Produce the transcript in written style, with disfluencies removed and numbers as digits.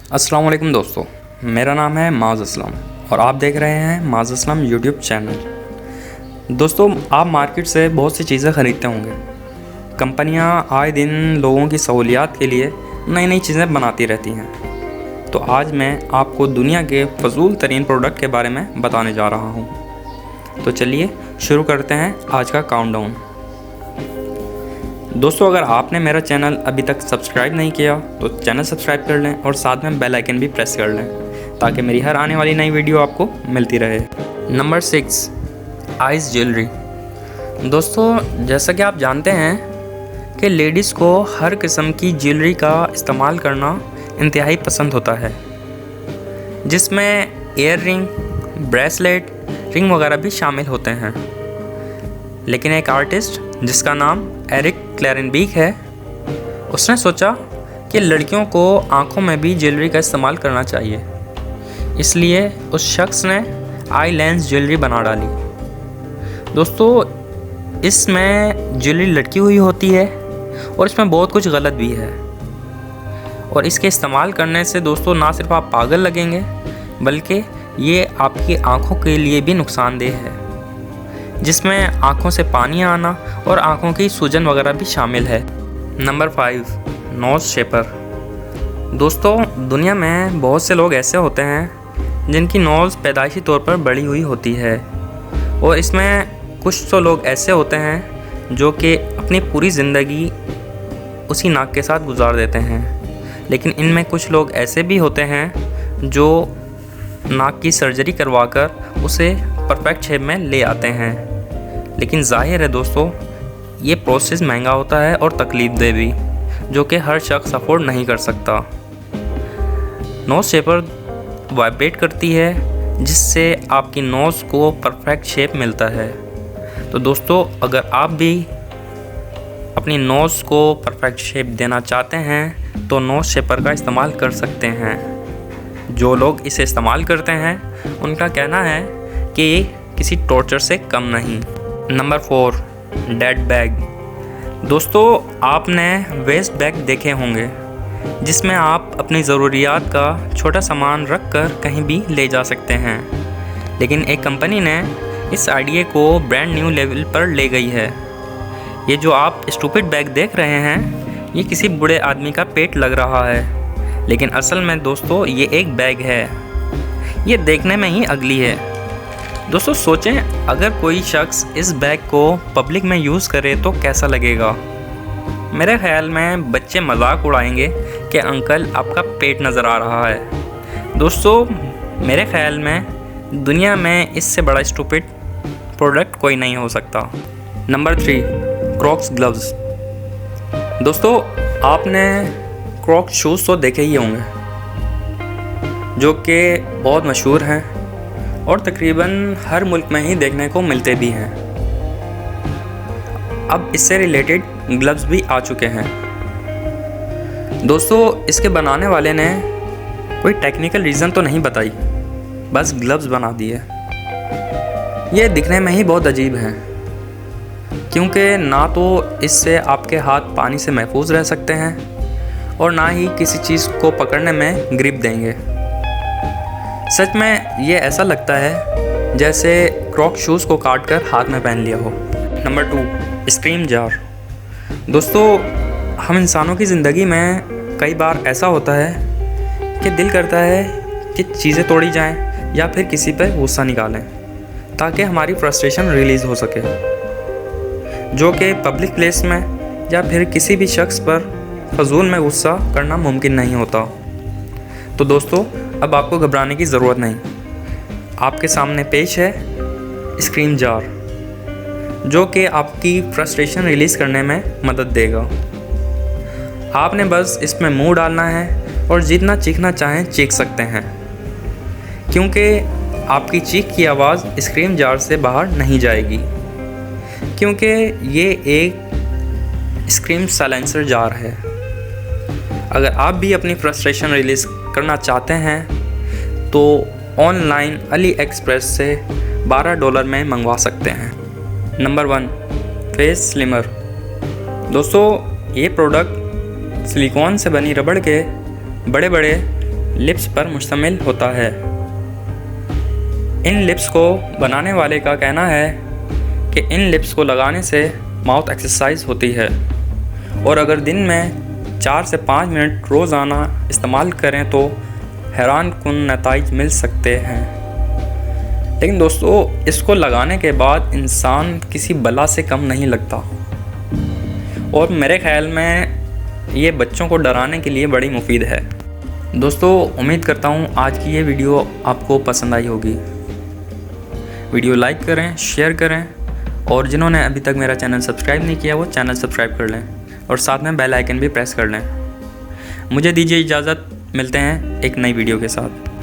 अस्सलाम वालेकुम दोस्तों, मेरा नाम है माज़ असलम और आप देख रहे हैं माज़ असलम यूट्यूब चैनल। दोस्तों, आप मार्केट से बहुत सी चीज़ें ख़रीदते होंगे। कंपनियां आए दिन लोगों की सहूलियात के लिए नई नई चीज़ें बनाती रहती हैं। तो आज मैं आपको दुनिया के फ़जूल तरीन प्रोडक्ट के बारे में बताने जा रहा हूँ। तो चलिए शुरू करते हैं आज का काउंटडाउन। दोस्तों, अगर आपने मेरा चैनल अभी तक सब्सक्राइब नहीं किया तो चैनल सब्सक्राइब कर लें और साथ में बेल आइकन भी प्रेस कर लें ताकि मेरी हर आने वाली नई वीडियो आपको मिलती रहे। Number 6, ice jewellery. दोस्तों, जैसा कि आप जानते हैं कि लेडीज़ को हर किस्म की ज्वेलरी का इस्तेमाल करना इंतहाई पसंद होता है, जिसमें ईयर रिंग, ब्रेसलेट, रिंग वगैरह भी शामिल होते हैं। लेकिन एक आर्टिस्ट जिसका नाम एरिक क्लेरेनबीक है, उसने सोचा कि लड़कियों को आँखों में भी ज्वेलरी का इस्तेमाल करना चाहिए। इसलिए उस शख्स ने आई लेंस ज्वेलरी बना डाली। दोस्तों, इसमें ज्वेलरी लटकी हुई होती है और इसमें बहुत कुछ गलत भी है। और इसके इस्तेमाल करने से दोस्तों ना सिर्फ आप पागल लगेंगे बल्कि ये आपकी आँखों के लिए भी नुकसानदेह है, जिसमें आँखों से पानी आना और आँखों की सूजन वगैरह भी शामिल है। Number 5, nose shaper. दोस्तों, दुनिया में बहुत से लोग ऐसे होते हैं जिनकी नोज़ पैदाइशी तौर पर बड़ी हुई होती है, और इसमें कुछ तो लोग ऐसे होते हैं जो कि अपनी पूरी ज़िंदगी उसी नाक के साथ गुजार देते हैं। लेकिन इनमें कुछ लोग ऐसे भी होते हैं जो नाक की सर्जरी करवाकर उसे परफेक्ट शेप में ले आते हैं। लेकिन जाहिर है दोस्तों, ये प्रोसेस महंगा होता है और तकलीफदेह भी, जो कि हर शख्स अफोर्ड नहीं कर सकता। नोज़ शेपर वाइब्रेट करती है, जिससे आपकी नोज़ को परफेक्ट शेप मिलता है। तो दोस्तों, अगर आप भी अपनी नोज़ को परफेक्ट शेप देना चाहते हैं तो नोज़ शेपर का इस्तेमाल कर सकते हैं। जो लोग इसे इस्तेमाल करते हैं उनका कहना है कि किसी टॉर्चर से कम नहीं। Number 4, dead bag. दोस्तों, आपने वेस्ट बैग देखे होंगे जिसमें आप अपनी ज़रूरियात का छोटा सामान रख कर कहीं भी ले जा सकते हैं। लेकिन एक कंपनी ने इस आइडिया को ब्रांड न्यू लेवल पर ले गई है। ये जो आप स्टूपिड बैग देख रहे हैं, ये किसी बूढ़े आदमी का पेट लग रहा है, लेकिन असल में दोस्तों ये एक बैग है। ये देखने में ही अगली है। दोस्तों, सोचें अगर कोई शख्स इस बैग को पब्लिक में यूज़ करे तो कैसा लगेगा। मेरे ख्याल में बच्चे मजाक उड़ाएंगे कि अंकल आपका पेट नज़र आ रहा है। दोस्तों, मेरे ख्याल में दुनिया में इससे बड़ा स्टूपिड प्रोडक्ट कोई नहीं हो सकता। Number 3, Crocs gloves. दोस्तों, आपने क्रॉक्स शूज़ तो देखे ही होंगे जो कि बहुत मशहूर हैं और तकरीबन हर मुल्क में ही देखने को मिलते भी हैं। अब इससे रिलेटेड ग्लव्स भी आ चुके हैं। दोस्तों, इसके बनाने वाले ने कोई टेक्निकल रीज़न तो नहीं बताई, बस ग्लव्स बना दिए। ये दिखने में ही बहुत अजीब हैं, क्योंकि ना तो इससे आपके हाथ पानी से महफूज रह सकते हैं और ना ही किसी चीज़ को पकड़ने में ग्रिप देंगे। सच में ये ऐसा लगता है जैसे क्रॉक शूज़ को काट कर हाथ में पहन लिया हो। Number 2, scream jar. दोस्तों, हम इंसानों की ज़िंदगी में कई बार ऐसा होता है कि दिल करता है कि चीज़ें तोड़ी जाएं या फिर किसी पर गुस्सा निकालें ताकि हमारी फ्रस्ट्रेशन रिलीज़ हो सके, जो कि पब्लिक प्लेस में या फिर किसी भी शख्स पर फजूल में गुस्सा करना मुमकिन नहीं होता। तो दोस्तों, अब आपको घबराने की ज़रूरत नहीं। आपके सामने पेश है स्क्रीम जार, जो कि आपकी फ्रस्ट्रेशन रिलीज़ करने में मदद देगा। आपने बस इसमें मुंह डालना है और जितना चीखना चाहें चीख सकते हैं, क्योंकि आपकी चीख की आवाज़ स्क्रीम जार से बाहर नहीं जाएगी, क्योंकि ये एक स्क्रीम साइलेंसर जार है। अगर आप भी अपनी फ्रस्ट्रेशन रिलीज़ करना चाहते हैं तो ऑनलाइन अली एक्सप्रेस से $12 में मंगवा सकते हैं। Number 1, face slimmer. दोस्तों, ये प्रोडक्ट सिलिकॉन से बनी रबड़ के बड़े बड़े लिप्स पर मुश्तमिल होता है। इन लिप्स को बनाने वाले का कहना है कि इन लिप्स को लगाने से माउथ एक्सरसाइज होती है और अगर दिन में 4 से 5 मिनट रोज़ाना इस्तेमाल करें तो हैरान कुन नताइज मिल सकते हैं। लेकिन दोस्तों, इसको लगाने के बाद इंसान किसी बला से कम नहीं लगता और मेरे ख्याल में ये बच्चों को डराने के लिए बड़ी मुफीद है। दोस्तों, उम्मीद करता हूँ आज की ये वीडियो आपको पसंद आई होगी। वीडियो लाइक करें, शेयर करें और जिन्होंने अभी तक मेरा चैनल सब्सक्राइब नहीं किया वो चैनल सब्सक्राइब कर लें और साथ में बेल आइकन भी प्रेस कर लें। मुझे दीजिए इजाज़त, मिलते हैं एक नई वीडियो के साथ।